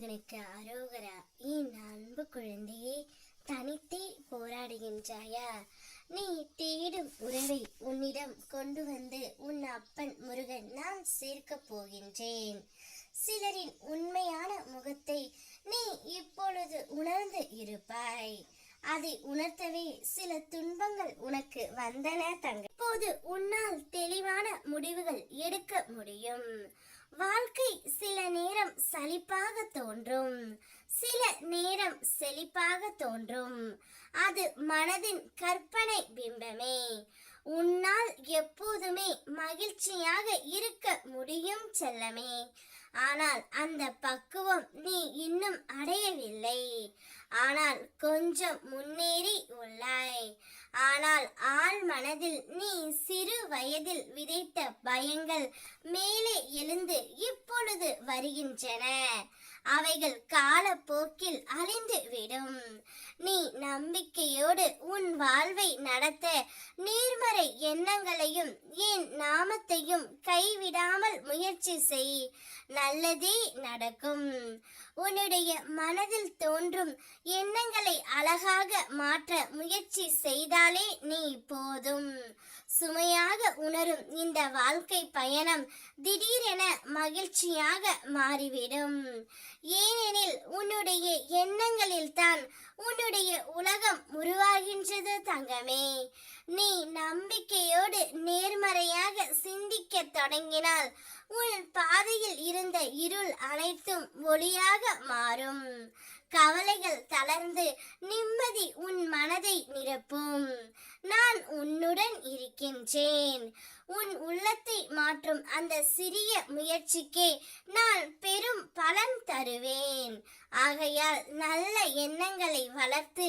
முருகனுக்கு அரோகரா. என் அன்பு குழந்தையே, தனித்தே போராடுகின்றாயா? நீ தேடும் உறவை உன்னிடம் கொண்டு வந்து உன் அப்பன் முருகன் நான் சேர்க்க போகின்றேன். சிலரின் உண்மையான முகத்தை நீ இப்பொழுது உணர்ந்து இருப்பாய். அதை உணர்த்தவே சில துன்பங்கள் உனக்கு வந்தன தங்க. இப்போது உன்னால் தெளிவான முடிவுகள் எடுக்க முடியும். வாழ்க்கை சில நேரம் சலிப்பாக தோன்றும், சில நேரம் செழிப்பாக தோன்றும். அது மனதின் கற்பனை பிம்பமே. உன்னால் எப்போதுமே மகிழ்ச்சியாக இருக்க முடியும் செல்லமே. ஆனால் அந்த பக்குவம் நீ இன்னும் அடையவில்லை. ஆனால் கொஞ்சம் முன்னேறி உள்ளாய். ஆனால் ஆழ் மனதில் நீ சிறு வயதில் விதைத்த பயங்கள் மேலே எழுந்து இப்பொழுது வருகின்றன. அவைகள் காலப்போக்கில் அழிந்து விடும். நீ நம்பிக்கையோடு உன் வாழ்வை நடத்த நேர்மறை எண்ணங்களையும் என் நாமத்தையும் கைவிடாமல் முயற்சி செய். நல்லதே நடக்கும். உன்னுடைய மனதில் தோன்றும் எண்ணங்களை அழகாக மாற்ற முயற்சி செய்தாலே நீ போதும். சுமையாக உணரும் இந்த வாழ்க்கை பயணம் திடீரென மகிழ்ச்சியாக மாறிவிடும். ஏனெனில் உன்னுடைய எண்ணங்களில் தான் உன்னுடைய உலகம் உருவாகின்றது தங்கமே. நீ நம்பிக்கையோடு நேர்மறையாக சிந்திக்க தொடங்கினால் உன் பாதையில் இருந்த இருள் அனைத்தும் ஒளியாக மாறும். கவலைகள் தளர்ந்து நிம்மதி உன் மனதை நிரப்பும். நான் உன்னுடன் இருக்கின்றேன். உன் உள்ளத்தை மாற்றும் அந்த சிறிய முயற்சிக்கே நான் பெரும் பலன் தருவேன். ஆகையால் நல்ல எண்ணங்களை வளர்த்து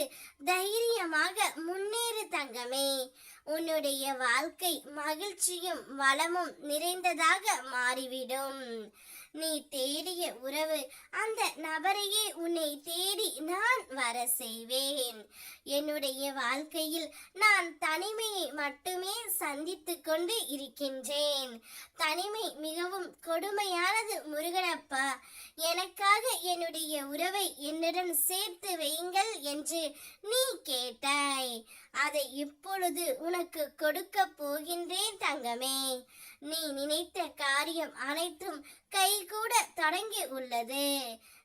தைரியமாக முன்னேறு தங்கமே. உன்னுடைய வாழ்க்கை மகிழ்ச்சியும் வளமும் நிறைந்ததாக மாறிவிடும். நீ தேடிய உறவு அந்த நபரையே உன்னை தேடி நான் வர செய்வேன். என்னுடைய வாழ்க்கையில் நான் தனிமையை மட்டுமே சந்தித்து கொண்டு இருக்கின்றேன். தனிமை மிகவும் கொடுமையானது முருகனப்பா. எனக்காக என்னுடைய உறவை என்னுடன் சேர்த்து வையுங்கள் என்று நீ கேட்டாய். அதை இப்பொழுது உனக்கு கொடுக்க போகின்றேன் தங்கமே. நீ நினைத்த காரியம் அனைத்தும் கைகூட தொடங்கி உள்ளது.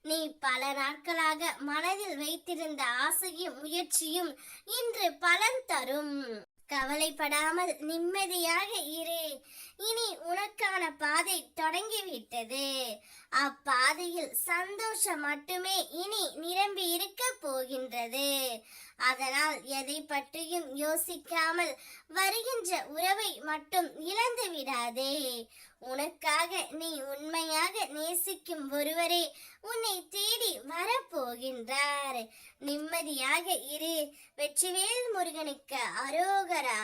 நீ பல நாட்களாக மனதில் வைத்திருந்த ஆசையும் முயற்சியும் இன்று பலன் தரும். கவலைப்படாமல் நிம்மதியாக இரு. இனி உனக்கான பாதை தொடங்கிவிட்டது. அப்பாதையில் சந்தோஷம் மட்டுமே இனி நிரம்பி இருக்க போகின்றது. அதனால் எதை பற்றியும் யோசிக்காமல் வருகின்ற உறவை மட்டும் இழந்து விடாதே. உனக்காக நீ உண்மையாக நேசிக்கும் ஒருவரே உன்னை தேடி வரப்போகின்றார். நிம்மதியாக இரு. வெற்றிவேல் முருகனுக்கு அரோகரா.